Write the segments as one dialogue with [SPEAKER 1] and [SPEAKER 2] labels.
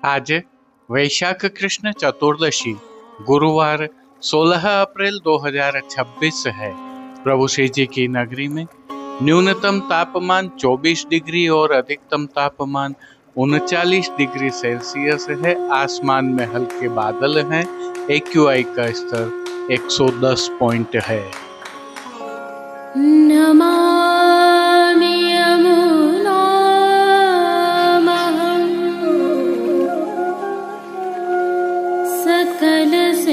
[SPEAKER 1] आज वैशाख कृष्ण चतुर्दशी गुरुवार 16 अप्रैल 2026 है। प्रभु श्री जी की नगरी में न्यूनतम तापमान 24 डिग्री और अधिकतम तापमान 39 डिग्री सेल्सियस है। आसमान में हल्के बादल हैं। AQI का स्तर 110 पॉइंट है।
[SPEAKER 2] नमामि यमुनामहं सकलसिद्धिहेतुं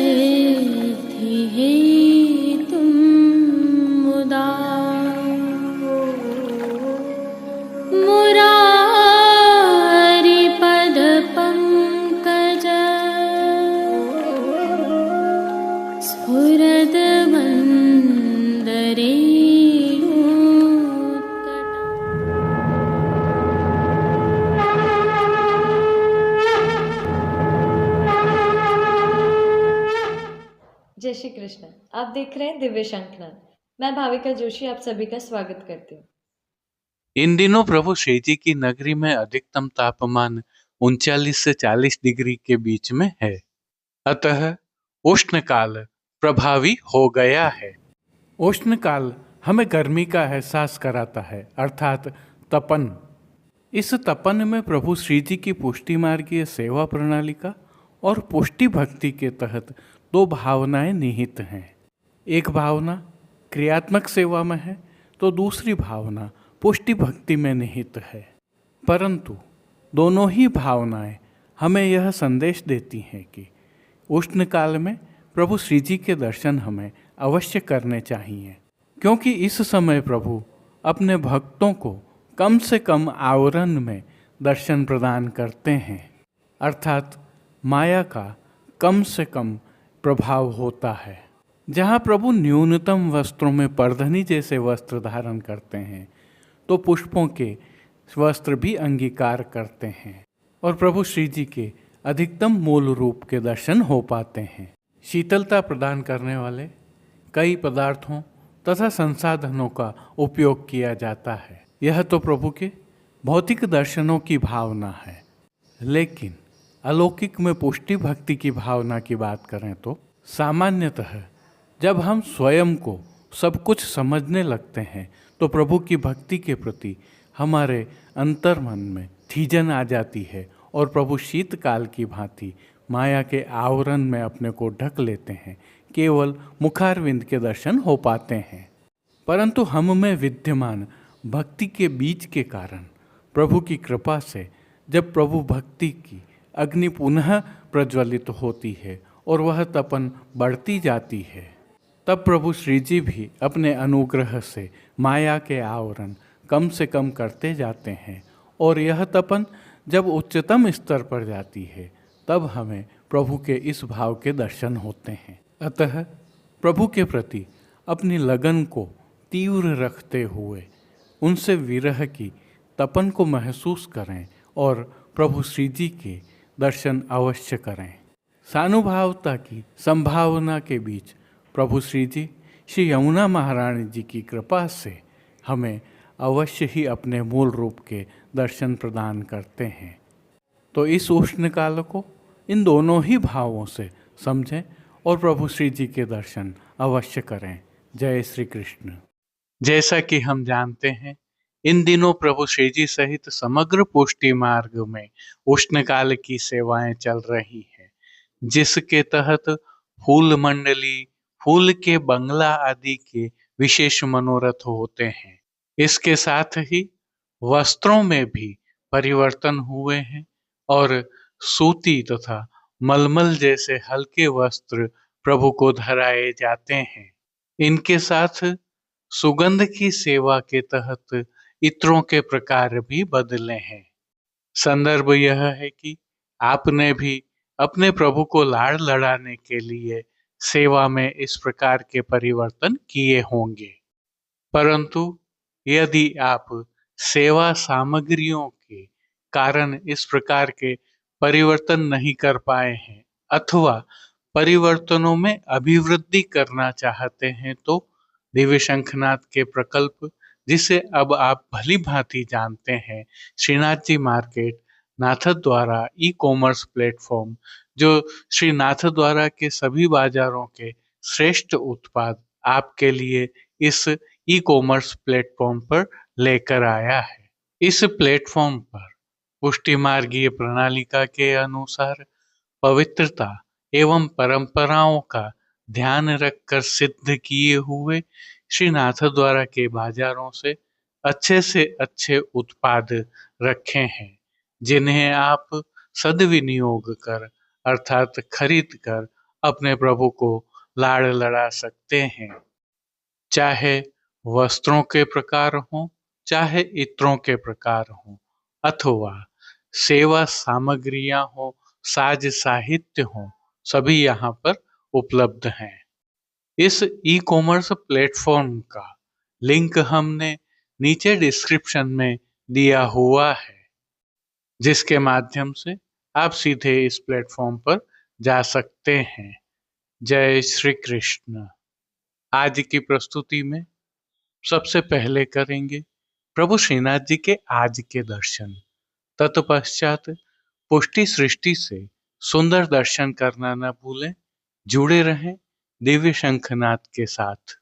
[SPEAKER 2] मुदा मुरारिपदपङ्कज स्फुरद्वन्दरे
[SPEAKER 3] जय श्री कृष्ण। आप देख रहे हैं दिव्य शंखनाद। मैं भाविका जोशी आप सभी का स्वागत करती हूँ।
[SPEAKER 1] इन दिनों प्रभु श्री जी की नगरी में अधिकतम तापमान 39 से 40 डिग्री के बीच में है। अतः उष्णकाल प्रभावी हो गया है।
[SPEAKER 4] उष्णकाल हमें गर्मी का एहसास कराता है, अर्थात तपन। इस तपन में प्रभु श्री जी की पुष्टि मार्गीय सेवा प्रणाली का और पुष्टि भक्ति के तहत दो भावनाएं निहित हैं। एक भावना क्रियात्मक सेवा में है तो दूसरी भावना पुष्टि भक्ति में निहित है। परंतु दोनों ही भावनाएं हमें यह संदेश देती हैं कि उष्णकाल में प्रभु श्री जी के दर्शन हमें अवश्य करने चाहिए, क्योंकि इस समय प्रभु अपने भक्तों को कम से कम आवरण में दर्शन प्रदान करते हैं, अर्थात माया का कम से कम प्रभाव होता है। जहाँ प्रभु न्यूनतम वस्त्रों में परधनी जैसे वस्त्र धारण करते हैं तो पुष्पों के वस्त्र भी अंगीकार करते हैं और प्रभु श्री जी के अधिकतम मूल रूप के दर्शन हो पाते हैं। शीतलता प्रदान करने वाले कई पदार्थों तथा संसाधनों का उपयोग किया जाता है। यह तो प्रभु के भौतिक दर्शनों की भावना है, लेकिन अलौकिक में पुष्टि भक्ति की भावना की बात करें तो सामान्यतः जब हम स्वयं को सब कुछ समझने लगते हैं तो प्रभु की भक्ति के प्रति हमारे अंतर्मन में थीजन आ जाती है और प्रभु शीतकाल की भांति माया के आवरण में अपने को ढक लेते हैं। केवल मुखारविंद के दर्शन हो पाते हैं। परंतु हम में विद्यमान भक्ति के बीज के कारण प्रभु की कृपा से जब प्रभु भक्ति की अग्नि पुनः प्रज्वलित होती है और वह तपन बढ़ती जाती है, तब प्रभु श्री जी भी अपने अनुग्रह से माया के आवरण कम से कम करते जाते हैं और यह तपन जब उच्चतम स्तर पर जाती है तब हमें प्रभु के इस भाव के दर्शन होते हैं। अतः प्रभु के प्रति अपनी लगन को तीव्र रखते हुए उनसे विरह की तपन को महसूस करें और प्रभु श्री जी के दर्शन अवश्य करें। सानुभावता की संभावना के बीच प्रभु श्री जी श्री यमुना महारानी जी की कृपा से हमें अवश्य ही अपने मूल रूप के दर्शन प्रदान करते हैं। तो इस उष्णकाल को इन दोनों ही भावों से समझें और प्रभु श्री जी के दर्शन अवश्य करें। जय श्री कृष्ण।
[SPEAKER 1] जैसा कि हम जानते हैं, इन दिनों प्रभु श्री जी सहित समग्र पुष्टि मार्ग में उष्णकाल की सेवाएं चल रही हैं, जिसके तहत फूल मंडली, फूल के बंगला आदि के विशेष मनोरथ होते हैं। इसके साथ ही वस्त्रों में भी परिवर्तन हुए हैं और सूती तथा मलमल जैसे हल्के वस्त्र प्रभु को धराए जाते हैं। इनके साथ सुगंध की सेवा के तहत इत्रों के प्रकार भी बदले हैं। संदर्भ यह है कि आपने भी अपने प्रभु को लाड़ लड़ाने के लिए सेवा में इस प्रकार के परिवर्तन किए होंगे। परंतु यदि आप सेवा सामग्रियों के कारण इस प्रकार के परिवर्तन नहीं कर पाए हैं अथवा परिवर्तनों में अभिवृद्धि करना चाहते हैं तो दिव्य शंखनाद के प्रकल्प, जिसे अब आप भली भांति जानते हैं, Shrinath ji market, Nathdwara e commerce platform, जो श्री नाथद्वारा के सभी बाजारों के श्रेष्ठ उत्पाद आपके लिए इस ई कॉमर्स प्लेटफॉर्म पर लेकर आया है। इस प्लेटफॉर्म पर पुष्टि मार्गीय प्रणालिका के अनुसार पवित्रता एवं परंपराओं का ध्यान रखकर सिद्ध किए हुए श्री नाथद्वारा के बाजारों से अच्छे उत्पाद रखे हैं, जिन्हें आप सदविनियोग कर अर्थात खरीद कर अपने प्रभु को लाड़ लड़ा सकते हैं। चाहे वस्त्रों के प्रकार हों, चाहे इत्रों के प्रकार हों, अथवा सेवा सामग्रियां हो, साज साहित्य हो, सभी यहाँ पर उपलब्ध हैं। इस ई कॉमर्स प्लेटफॉर्म का लिंक हमने नीचे डिस्क्रिप्शन में दिया हुआ है, जिसके माध्यम से आप सीधे इस प्लेटफॉर्म पर जा सकते हैं। जय श्री कृष्ण। आज की प्रस्तुति में सबसे पहले करेंगे प्रभु श्रीनाथ जी के आज के दर्शन। तत्पश्चात पुष्टि सृष्टि से सुंदर दर्शन करना न भूलें। जुड़े रहें दिव्य शंखनाद के साथ,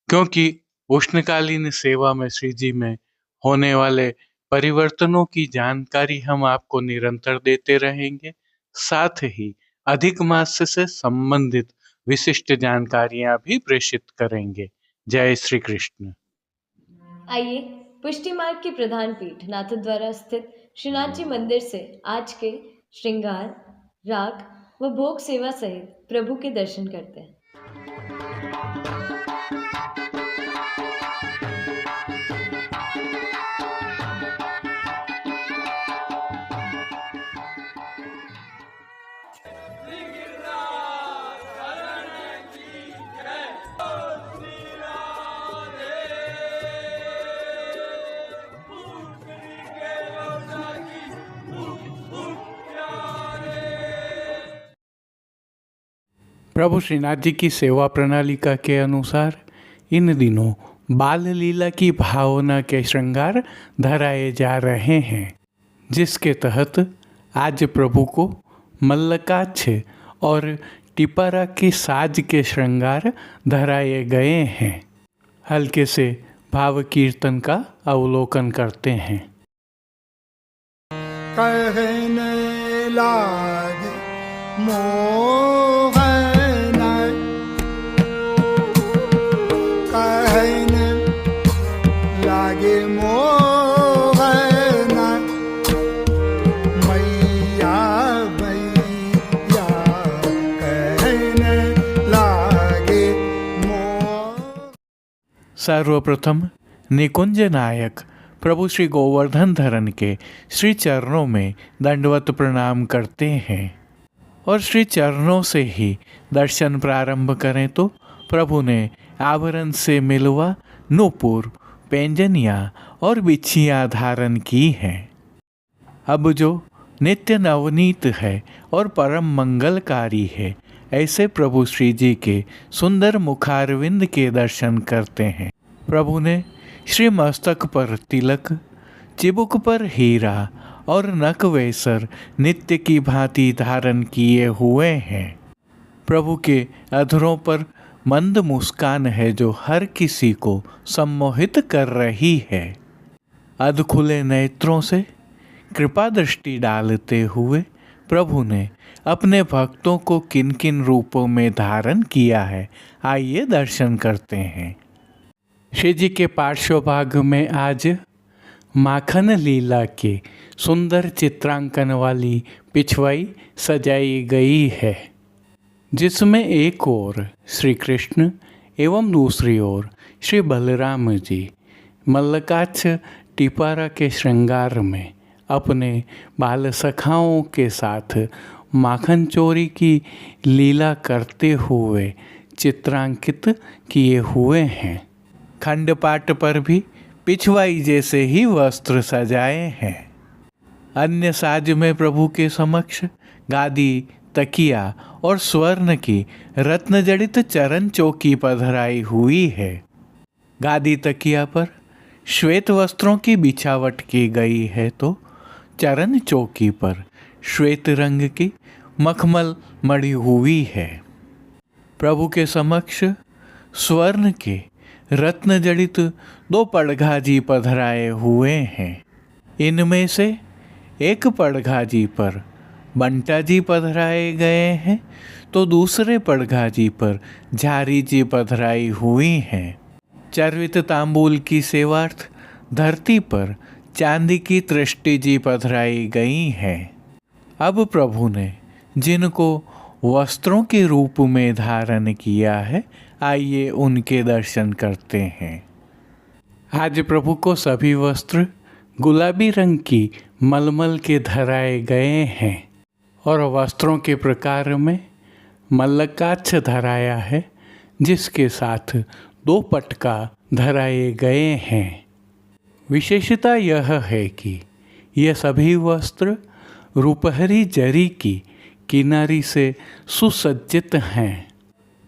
[SPEAKER 1] क्योंकि उष्णकालीन सेवा में श्री जी में होने वाले परिवर्तनों की जानकारी हम आपको निरंतर देते रहेंगे। साथ ही अधिक मास से संबंधित विशिष्ट जानकारियां भी प्रेषित करेंगे। जय श्री कृष्ण।
[SPEAKER 3] आइए पुष्टि मार्ग की प्रधान पीठ नाथद्वारा स्थित श्रीनाथ जी मंदिर से आज के श्रृंगार, राग व भोग सेवा सहित प्रभु के दर्शन करते हैं।
[SPEAKER 4] प्रभु श्रीनाथ जी की सेवा प्रणालिका के अनुसार इन दिनों बाल लीला की भावना के श्रृंगार धराए जा रहे हैं, जिसके तहत आज प्रभु को मल्लकाक्ष और टिपारा की साज के श्रृंगार धराए गए हैं। हल्के से भाव कीर्तन का अवलोकन करते हैं।
[SPEAKER 5] कहने लागे मोहन, कहने लागे मोहन, मैया मैया कहने लागे मोहन।
[SPEAKER 4] सर्वप्रथम निकुंज नायक प्रभु श्री गोवर्धन धरन के श्री चरणों में दंडवत प्रणाम करते हैं और श्री चरणों से ही दर्शन प्रारंभ करें तो प्रभु ने आवरण से मिलवा नूपुर, पैंजनियाँ और बिछियाँ धारण की हैं। अब जो नित्य नवनीत है और परम मंगलकारी है, ऐसे प्रभु श्री जी के सुंदर मुखारविंद के दर्शन करते हैं। प्रभु ने श्री मस्तक पर तिलक, चिबुक पर हीरा और नख वेसर नित्य की भांति धारण किए हुए हैं। प्रभु के अधरों पर मंद मुस्कान है जो हर किसी को सम्मोहित कर रही है। अध खुले नेत्रों से कृपा दृष्टि डालते हुए प्रभु ने अपने भक्तों को किन किन रूपों में धारण किया है, आइए दर्शन करते हैं। श्री जी के पार्श्व भाग में आज माखन लीला के सुंदर चित्रांकन वाली पिछवाई सजाई गई है, जिसमें एक ओर श्री कृष्ण एवं दूसरी ओर श्री बलराम जी मल्लकाक्ष टिपारा के श्रृंगार में अपने बाल सखाओं के साथ माखन चोरी की लीला करते हुए चित्रांकित किए हुए हैं। खंडपाट पर भी पिछवाई जैसे ही वस्त्र सजाए हैं। अन्य साज में प्रभु के समक्ष गादी, तकिया और स्वर्ण की रत्न जड़ित चरण चौकी पधराई हुई है। गादी तकिया पर श्वेत वस्त्रों की बिछावट की गई है तो चरण चौकी पर श्वेत रंग की मखमल मढ़ी हुई है। प्रभु के समक्ष स्वर्ण के रत्न जड़ित 2 पड़घाजी पधराए हुए हैं। इनमें से एक पड़घाजी पर बंटा जी पधराए गए हैं तो दूसरे पड़घाजी पर झारी जी पधराई हुई हैं। चर्वित तांबूल की सेवार्थ धरती पर चांदी की तृष्टि जी पधराई गई हैं। अब प्रभु ने जिनको वस्त्रों के रूप में धारण किया है, आइए उनके दर्शन करते हैं। आज प्रभु को सभी वस्त्र गुलाबी रंग की मलमल के धराए गए हैं और वस्त्रों के प्रकार में मल्लकाक्ष धराया है, जिसके साथ 2 पटका धराए गए हैं। विशेषता यह है कि ये सभी वस्त्र रुपहरी जरी की किनारी से सुसज्जित हैं।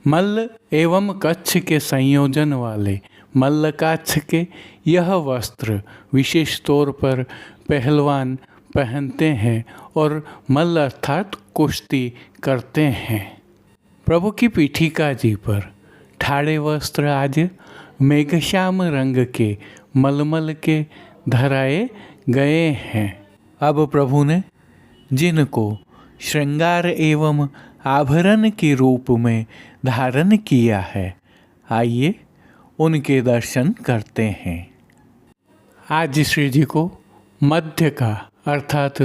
[SPEAKER 4] मल्ल एवं कच्छ के संयोजन वाले मल्लकाक्ष के यह वस्त्र विशेष तौर पर पहलवान पहनते हैं और मल्ल अर्थात कुश्ती करते हैं। प्रभु की पीठिका जी पर ठाड़े वस्त्र आज मेघश्याम रंग के मलमल के धराए गए हैं। अब प्रभु ने जिनको श्रृंगार एवं आभरण के रूप में धारण किया है, आइए उनके दर्शन करते हैं। आज श्री जी को मध्य का अर्थात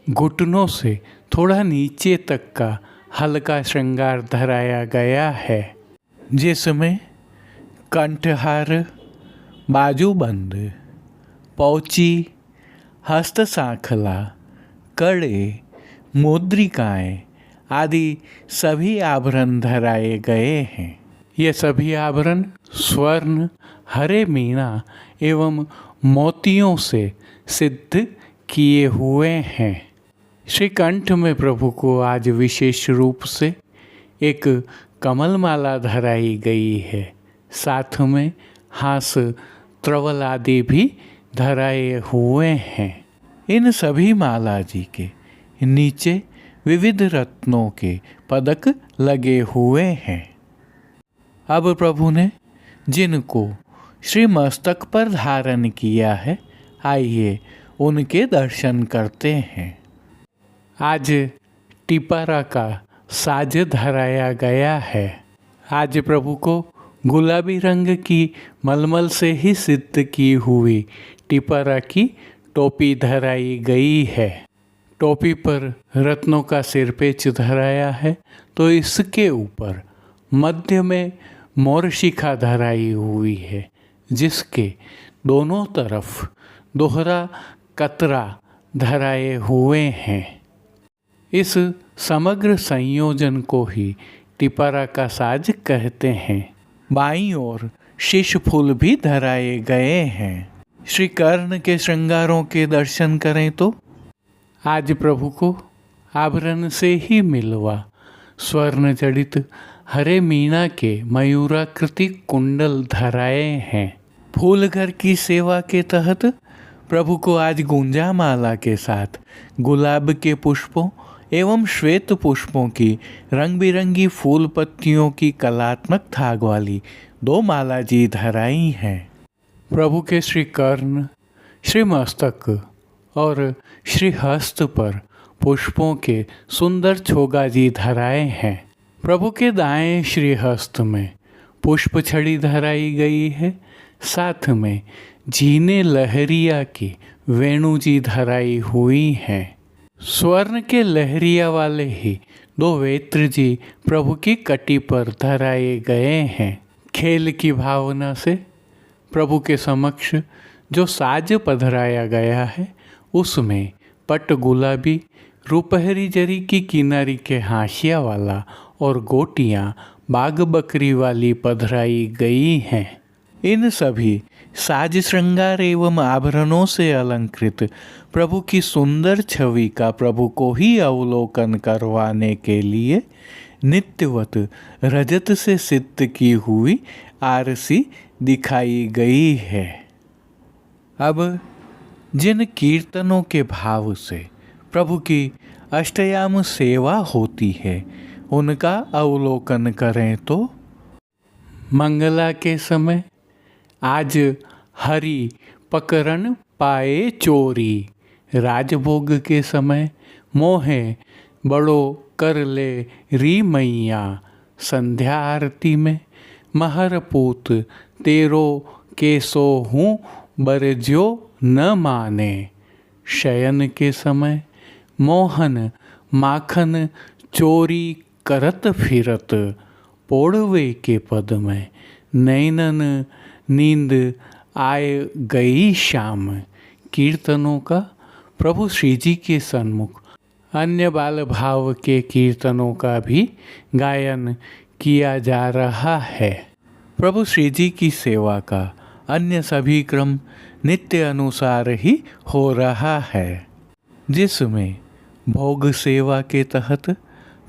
[SPEAKER 4] घुटनों से थोड़ा नीचे तक का हल्का श्रृंगार धराया गया है, जिसमें कंठहार, बाजूबंद, पौची, हस्त सांखला, कड़े, मुद्रिकाएं आदि सभी आभरण धराए गए हैं। ये सभी आभरण स्वर्ण, हरे मीना एवं मोतियों से सिद्ध किए हुए हैं। श्री कंठ में प्रभु को आज विशेष रूप से एक कमल माला धराई गई है। साथ में हास त्रवल आदि भी धराए हुए हैं। इन सभी माला जी के नीचे विविध रत्नों के पदक लगे हुए हैं। अब प्रभु ने जिनको श्री मस्तक पर धारण किया है, आइए उनके दर्शन करते हैं। आज टिपारा का साज धराया गया है। आज प्रभु को गुलाबी रंग की मलमल से ही सिद्ध की हुई टिपारा की टोपी धराई गई है। टोपी पर रत्नों का सिरपेच धराया है तो इसके ऊपर मध्य में मोरशिखा धराई हुई है, जिसके दोनों तरफ दोहरा कतरा धराए हुए हैं। इस समग्र संयोजन को ही टिपारा का साज कहते हैं। बाईं ओर शीश फूल भी धराए गए हैं। श्री कर्ण के श्रृंगारों के दर्शन करें तो आज प्रभु को आभरण से ही मिलवा स्वर्ण जड़ित हरे मीना के मयूराकृति कुंडल धराए हैं। फूल घर की सेवा के तहत प्रभु को आज गुंजा माला के साथ गुलाब के पुष्पों एवं श्वेत पुष्पों की रंग बिरंगी फूल पत्तियों की कलात्मक थाग वाली 2 माला जी धराई हैं। प्रभु के श्री कर्ण, श्री मस्तक और श्री हस्त पर पुष्पों के सुंदर छोगा जी धराए हैं। प्रभु के दाएं श्री हस्त में पुष्प छड़ी धराई गई है। साथ में झीने लहरिया की वेणु जी धराई हुई हैं। स्वर्ण के लहरिया वाले ही 2 वेत्र जी प्रभु की कटी पर धराए गए हैं। खेल की भावना से प्रभु के समक्ष जो साज पधराया गया है, उसमें पट गुलाबी रुपहरी जरी की किनारी के हाशिया वाला और गोटियां बाग बकरी वाली पधराई गई हैं। इन सभी साज श्रृंगार एवं आभरणों से अलंकृत प्रभु की सुंदर छवि का प्रभु को ही अवलोकन करवाने के लिए नित्यवत रजत से सिद्ध की हुई आरसी दिखाई गई है। अब जिन कीर्तनों के भाव से प्रभु की अष्टयाम सेवा होती है उनका अवलोकन करें तो मंगला के समय आज हरि पकड़न पाए चोरी, राजभोग के समय मोहे बड़ो कर ले री मैया, संध्या आरती में महरपूत तेरो केसो हूँ बरज्यो न माने, शयन के समय मोहन माखन चोरी करत फिरत, पोड़वे के पद में नैनन नींद आए गई शाम। कीर्तनों का प्रभु श्री जी के सन्मुख अन्य बाल भाव के कीर्तनों का भी गायन किया जा रहा है। प्रभु श्री जी की सेवा का अन्य सभी क्रम नित्य अनुसार ही हो रहा है, जिसमें भोग सेवा के तहत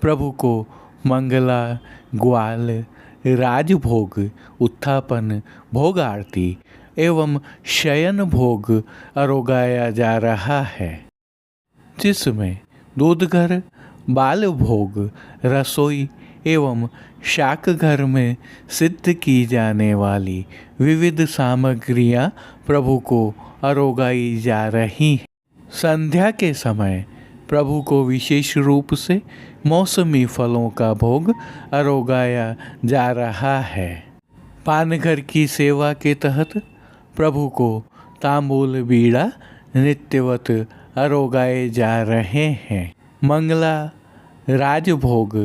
[SPEAKER 4] प्रभु को मंगला, ग्वाल, राजभोग, उत्थापन, भोग आरती एवं शयन भोग अरोगाया जा रहा है, जिसमें दूधघर, बाल भोग, रसोई एवं शाक घर में सिद्ध की जाने वाली विविध सामग्रियां प्रभु को अरोगाई जा रही हैं। संध्या के समय प्रभु को विशेष रूप से मौसमी फलों का भोग अरोगाया जा रहा है। पानघर की सेवा के तहत प्रभु को तांबूल बीड़ा नित्यवत अरोगाए जा रहे हैं। मंगला, राजभोग,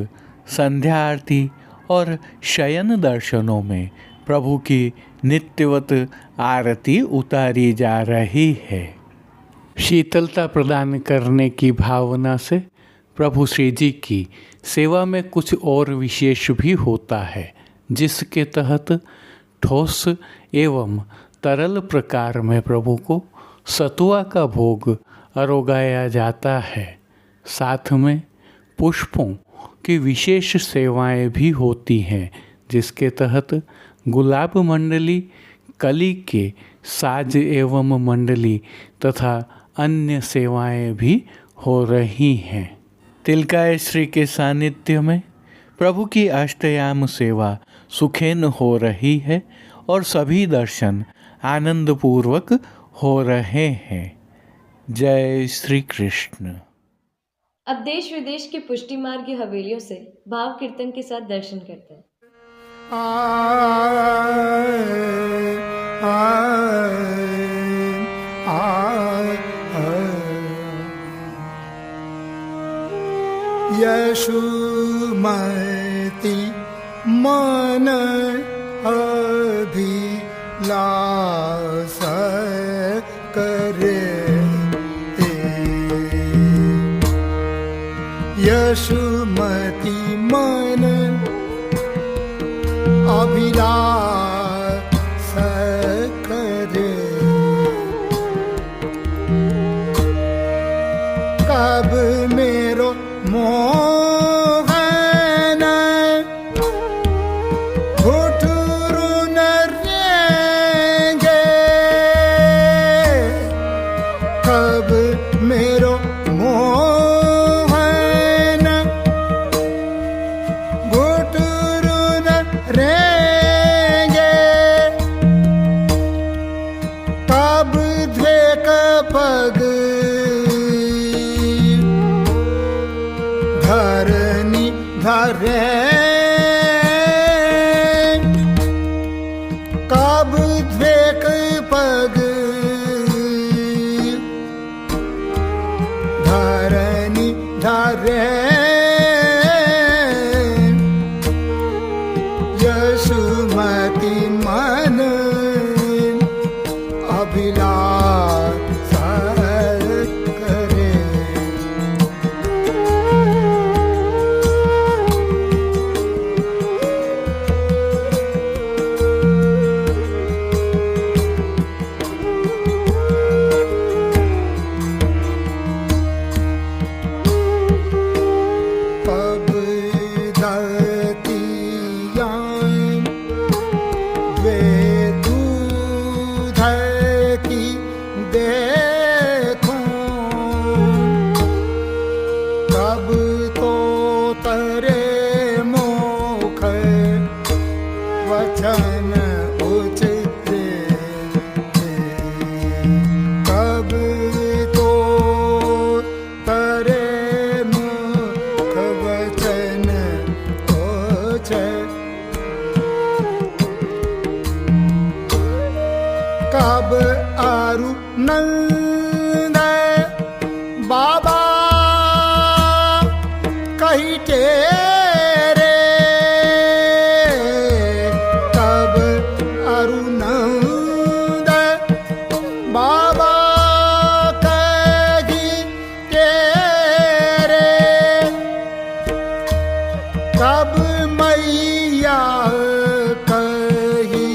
[SPEAKER 4] संध्या आरती और शयन दर्शनों में प्रभु की नित्यवत आरती उतारी जा रही है। शीतलता प्रदान करने की भावना से प्रभु श्री जी की सेवा में कुछ और विशेष भी होता है, जिसके तहत ठोस एवं तरल प्रकार में प्रभु को सतुआ का भोग अरोगाया जाता है। साथ में पुष्पों की विशेष सेवाएं भी होती हैं, जिसके तहत गुलाब मंडली, कली के साज एवं मंडली तथा अन्य सेवाएं भी हो रही हैं। तिलकाय श्री के सानिध्य में प्रभु की अष्टयाम सेवा सुखेन हो रही है और सभी दर्शन आनंदपूर्वक हो रहे हैं। जय श्री कृष्ण।
[SPEAKER 3] अब देश विदेश के पुष्टि मार्ग की हवेलियों से भाव कीर्तन के साथ दर्शन करते हैं।
[SPEAKER 5] यशुमति मन अभिलाष करे, यशुमति मन अभिलाष करे, कब मेरो मोहन घुटरू न रेंगे, कब मेरो मोहन घुटरू न रेंगे, कब ध्वेक पग धरनी धरे, कब ध्वेक पग धरनी धरे, यशुमति मन अभिलाष करे, कही तेरे तब अरुणंद बाबा कही तेरे तब मैया कही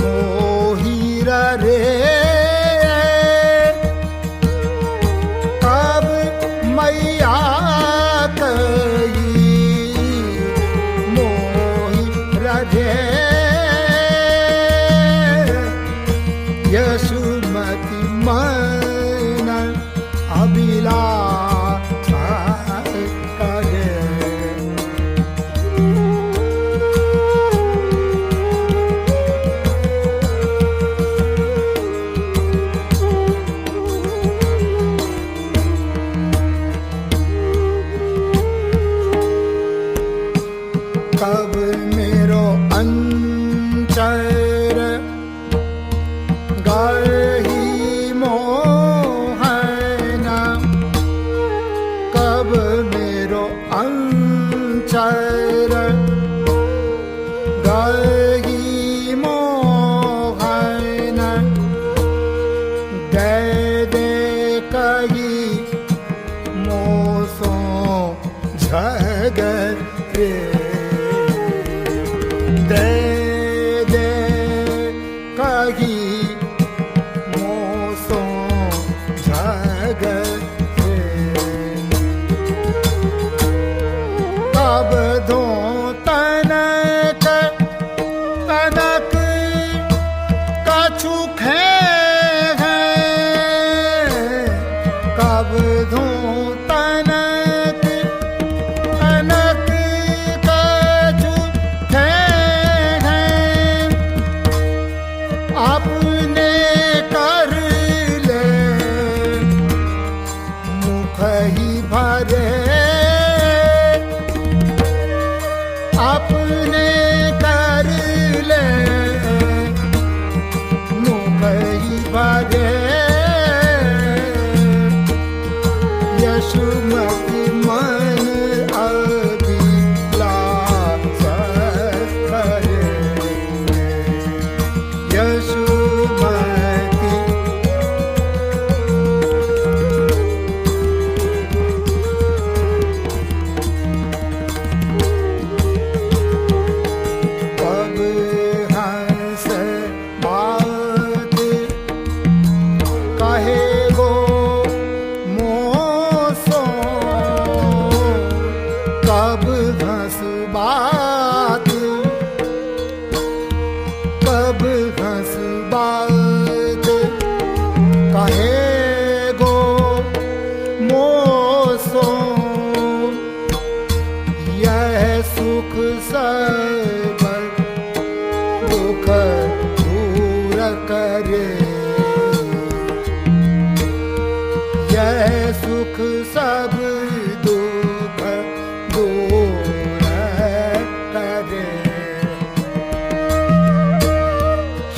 [SPEAKER 5] मोहिर रे तब मैया कही मोहिर रे यशुमती मन अभिलाषा करे कब मेरो अंचर गाही मोहना कब मेरो अंचर गाही मोहना दे दे कही मोसो झगरे दे दे कही मोसो झगरे तब धो तनक तनक कछु खे कब धो तनक तनक कछु खे अपने कर ले मुख ही भरे अपने कर ले मुख ही भरे यशुमती मन अभिलाषा करे यशुमती पग हंस बात कहे गो मोसो कब हंस बात कब हंस बात कहे गो मोसो यह सुख सब दुख दूर करे यह सुख सब दुख दूर करे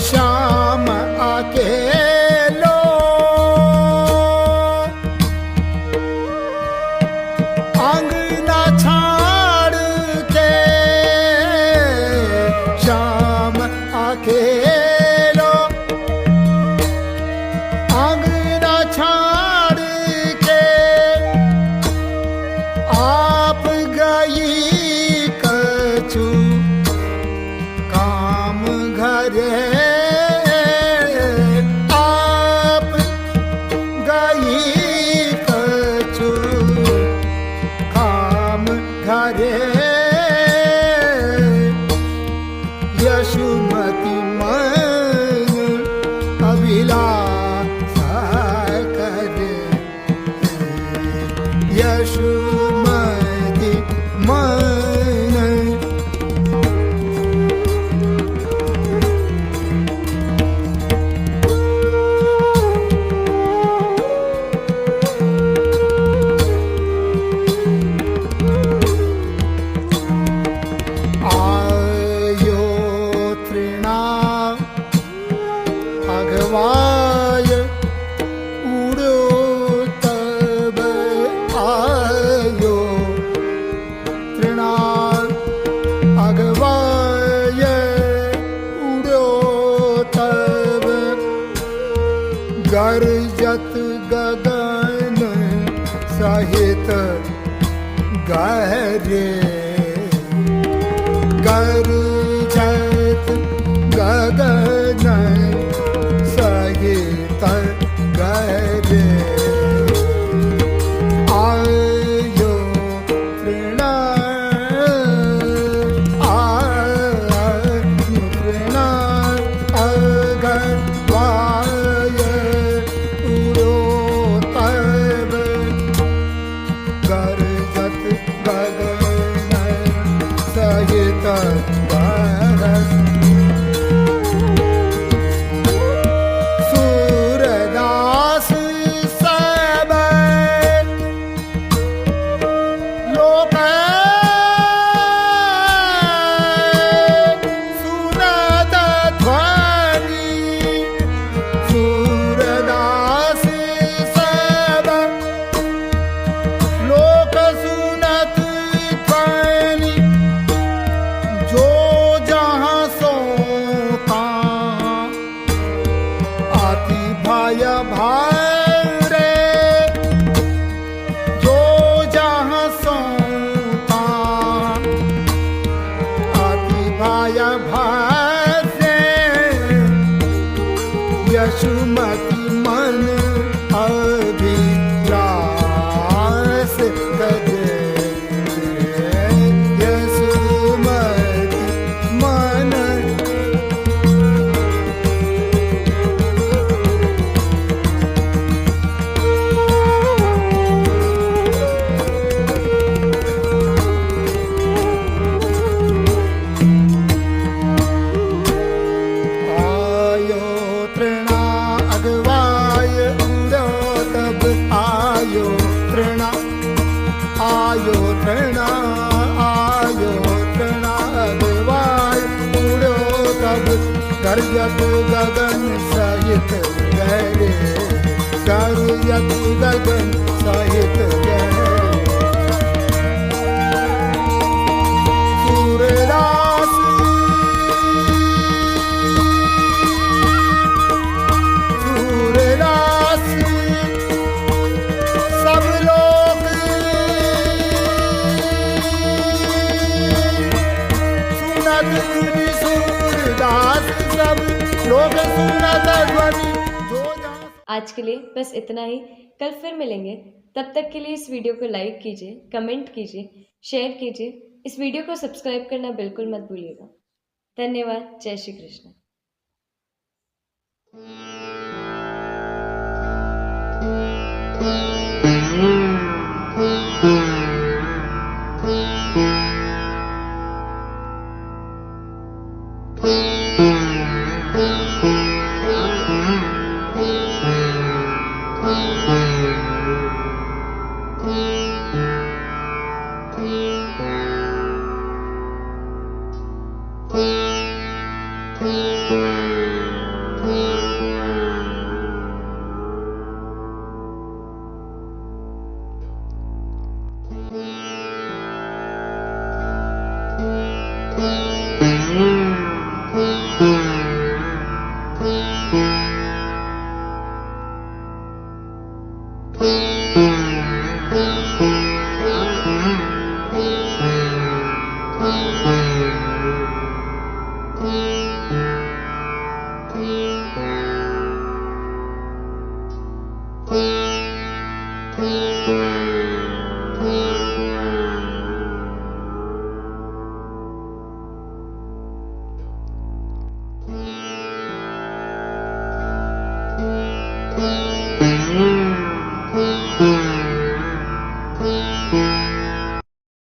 [SPEAKER 5] श्याम अकेलो अंगना छाड़ के श्याम अकेलो अंगना छाड़ के आप गई कछु काम घरे आप गई कछु काम घरे यशुमती मन अभिलाषा करे यशुमती मन गहरे गरजत गगन सहित गहरे आयो तृण तृण अगवाय उड़ो तब गरजत गगन सहित गहरे सूरदास सब लोक सुनत ध्वनि सूरदास सब लोक सुनत ध्वनि जो जहाँ सोता आति भय भारे जो जहाँ सोता आति भय भारे यशुमति मन अभिलाष करे यशुमति मन आयो तृणा अगवाय उड़ो तब आयो तृणा अगवाय उड़ो तब गरजत गगन सहित गहरे गरजत गगन सहित गहरे सूरदास सूरदास सब लोग सुनत ध्वनि सूरदास सब लोग सुनत ध्वनि जो जहाँ
[SPEAKER 3] आज के लिए बस इतना ही। कल फिर मिलेंगे। तब तक के लिए इस वीडियो को लाइक कीजिए, कमेंट कीजिए, शेयर कीजिए। इस वीडियो को सब्सक्राइब करना बिल्कुल मत भूलिएगा। धन्यवाद। जय श्री कृष्ण।